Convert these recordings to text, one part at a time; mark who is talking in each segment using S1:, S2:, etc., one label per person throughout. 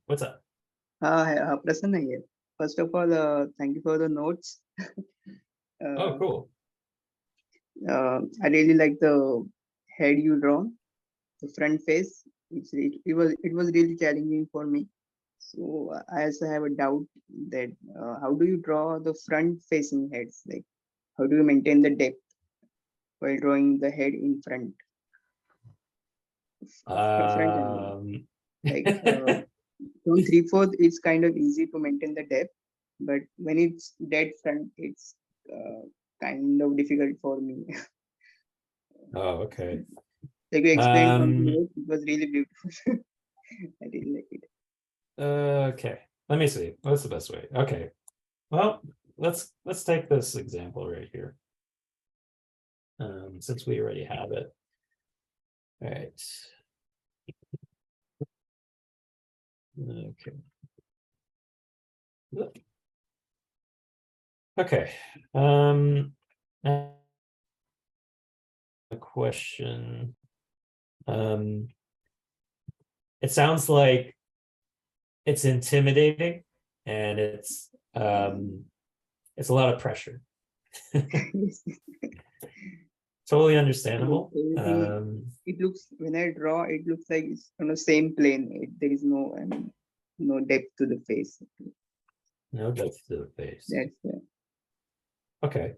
S1: What's up?
S2: Prasanna here. First of all, thank you for the notes.
S1: Oh,
S2: uh,
S1: cool.
S2: I really like the head you draw, the front face. It was really challenging for me. So I also have a doubt that how do you draw the front facing heads? Like how do you maintain the depth while drawing the head in front front angle?
S1: Um,
S2: Like from 3/4, it's kind of easy to maintain the depth, but when it's dead front, it's uh, kind of difficult for me.
S1: oh, okay.
S2: Like you explained on the
S1: Um,
S2: note, it was really beautiful. I really like it.
S1: okay. Let me see. What's the best way? Okay. Well, let's take this example right here. Since we already have it. All right. Okay. Okay. A question. It sounds like it's intimidating and it's a lot of pressure. Totally understandable.
S2: Everything, it looks, when I draw, it looks like it's on the same plane. There is no, I mean, no depth to the face.
S1: No depth to the face.
S2: That's
S1: Okay.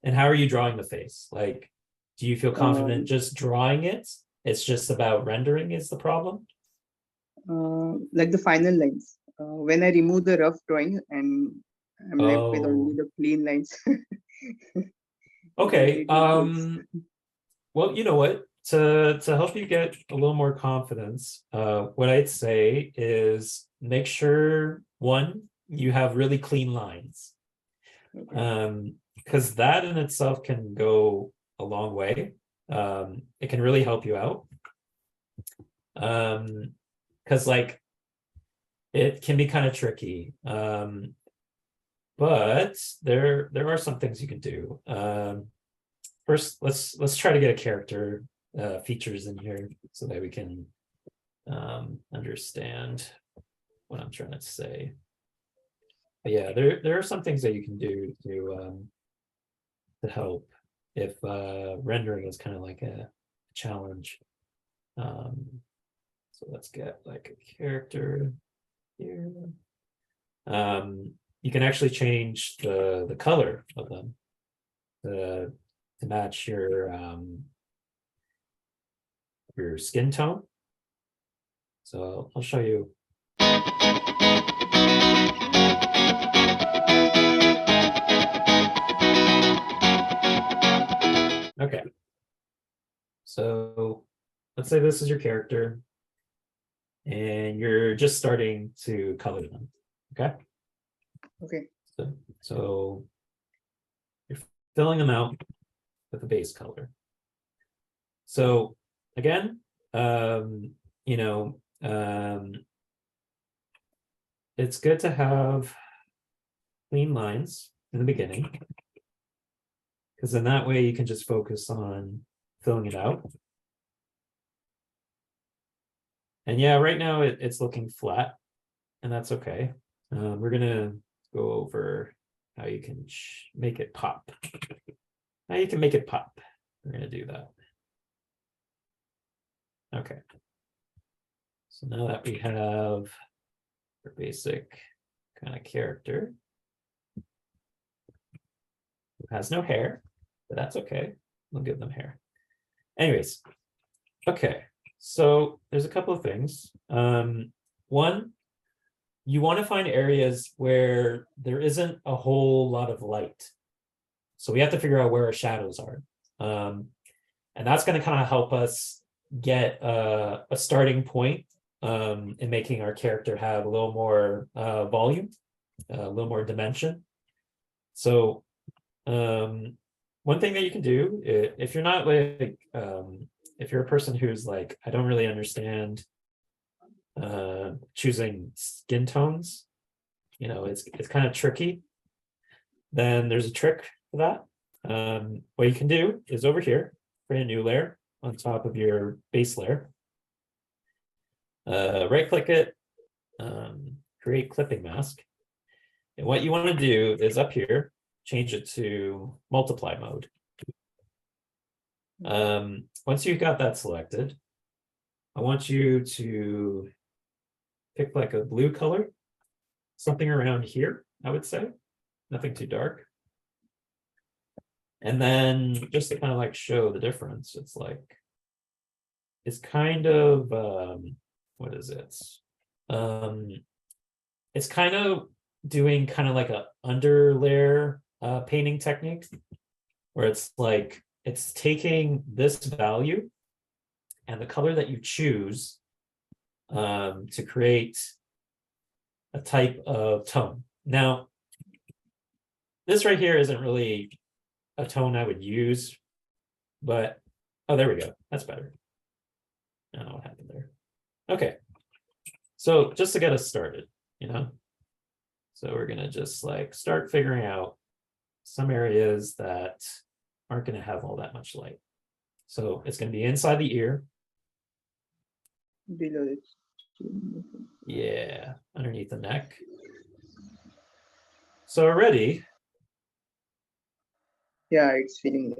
S1: And how are you drawing the face? Like, do you feel confident
S2: um,
S1: just drawing it? It's just about rendering is the problem?
S2: like the final lines. When I remove the rough drawing and I'm left with only
S1: Oh,
S2: the clean lines. Then
S1: okay.
S2: it improves.
S1: Well, you know what? To help you get a little more confidence, what I'd say is make sure one, you have really clean lines.
S2: Okay.
S1: Because that in itself can go a long way. It can really help you out. Because like it can be kind of tricky. But there are some things you can do. First, let's try to get a character features in here so that we can understand what I'm trying to say. But yeah, there are some things that you can do to help if rendering is kind of like a challenge. So let's get like a character here. You can actually change the color of them to match your skin tone. So I'll show you. Okay. So let's say this is your character and you're just starting to color them. Okay.
S2: Okay.
S1: So you're filling them out with a base color. So again, you know, it's good to have clean lines in the beginning, because in that way you can just focus on filling it out. And yeah, right now it's looking flat, and that's okay. We're gonna go over how you can make it pop. How you can make it pop. We're gonna do that. Okay. So now that we have our basic kind of character who has no hair, but that's okay. We'll give them hair. Anyways, okay. So there's a couple of things. One, you want to find areas where there isn't a whole lot of light. So we have to figure out where our shadows are. And that's going to kind of help us get a starting point in making our character have a little more volume, a little more dimension. So one thing that you can do, if you're not like, if you're a person who's like, I don't really understand choosing skin tones, you know, it's kind of tricky, then there's a trick for that. What you can do is over here, create a new layer on top of your base layer. Right click it, create clipping mask. And what you want to do is up here, change it to multiply mode. Once you've got that selected, I want you to pick like a blue color, something around here, I would say, nothing too dark. And then just to kind of like show the difference, it's kind of, what is it? It's kind of doing kind of like a underlayer painting technique, where it's like, it's taking this value and the color that you choose to create a type of tone. Now, this right here isn't really a tone I would use, but, oh, there we go. That's better. I don't know what happened there. Okay. So just to get us started, so we're going to just like start figuring out some areas that aren't going to have all that much light. So it's going to be inside the ear.
S2: Below it.
S1: Yeah, underneath the neck. So already,
S2: Yeah, it's feeling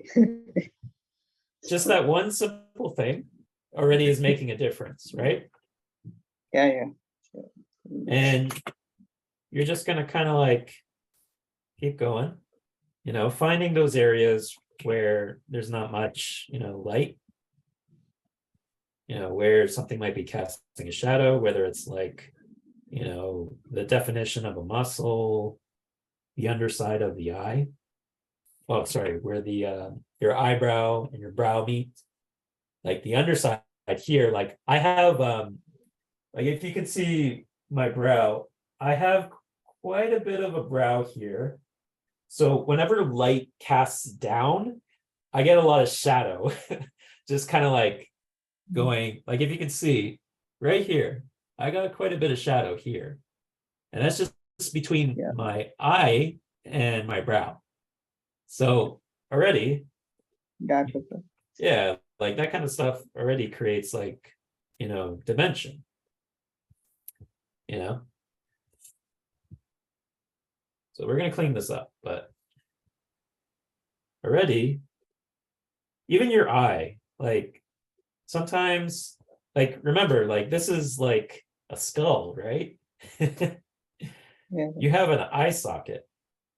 S1: just that one simple thing already is making a difference, right?
S2: yeah.
S1: And you're just going to kind of like keep going, finding those areas where there's not much, light, where something might be casting a shadow, whether it's like, the definition of a muscle, the underside of the eye. Oh, sorry, where the your eyebrow and your brow meet, like the underside here. Like I have, like if you can see my brow, I have quite a bit of a brow here. So whenever light casts down, I get a lot of shadow, just kind of like going, like if you can see right here, I got quite a bit of shadow here. And that's just between my eye and my brow. So already,
S2: Dark.
S1: yeah, like that kind of stuff already creates like, dimension, So we're going to clean this up, but already, even your eye, like sometimes, like, remember, like this is like a skull, right?
S2: Yeah.
S1: You have an eye socket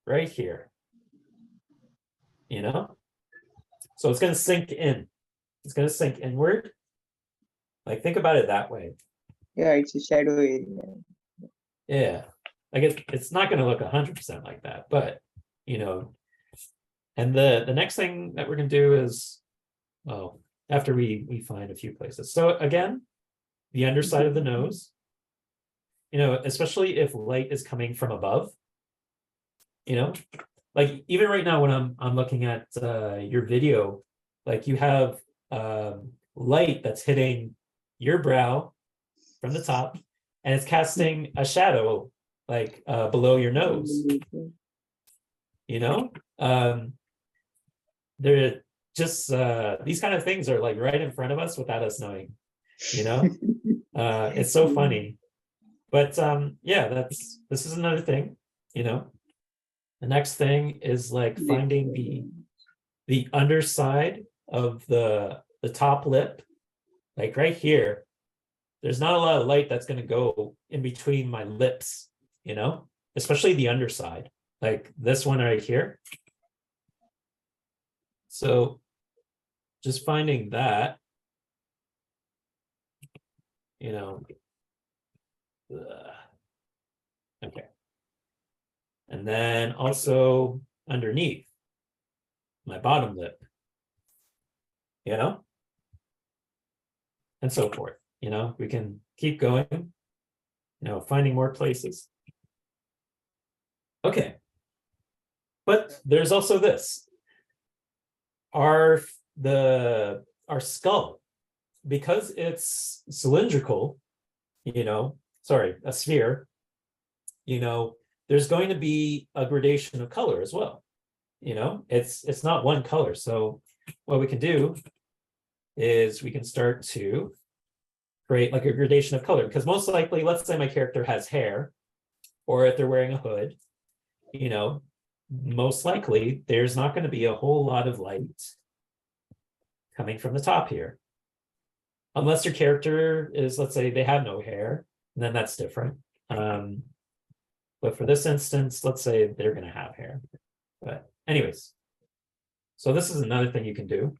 S1: right here, So it's going to sink in. It's going to sink inward. Like, think about it that way.
S2: Yeah, it's a shadow area.
S1: Yeah. Like it's not going to look 100% like that, but, and the next thing that we're going to do is, well, after we find a few places. So again, the underside of the nose, especially if light is coming from above, like even right now when I'm looking at your video, like you have light that's hitting your brow from the top, and it's casting a shadow like below your nose. They're just these kind of things are like right in front of us without us knowing. It's so funny. But yeah, this is another thing. The next thing is like finding the underside of the top lip, like right here. There's not a lot of light that's going to go in between my lips, especially the underside, like this one right here. So just finding that, okay. And then also underneath my bottom lip, and so forth. We can keep going, finding more places. Okay. But there's also this. Our skull, because it's cylindrical, a sphere, there's going to be a gradation of color as well. It's not one color. So what we can do is we can start to create like a gradation of color, because most likely, let's say my character has hair, or if they're wearing a hood, you know, most likely there's not going to be a whole lot of light coming from the top here. Unless your character is, let's say they have no hair, then that's different. But for this instance, let's say they're going to have hair. But anyways, so this is another thing you can do,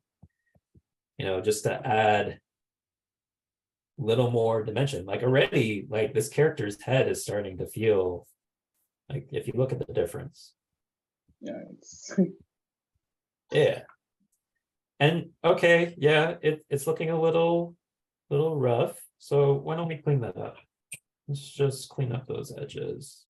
S1: you know, just to add little more dimension. Like already, like this character's head is starting to feel like, if you look at the difference.
S2: Yeah, it's
S1: Yeah. And okay, yeah, it's looking a little rough. So why don't we clean that up? Let's just clean up those edges.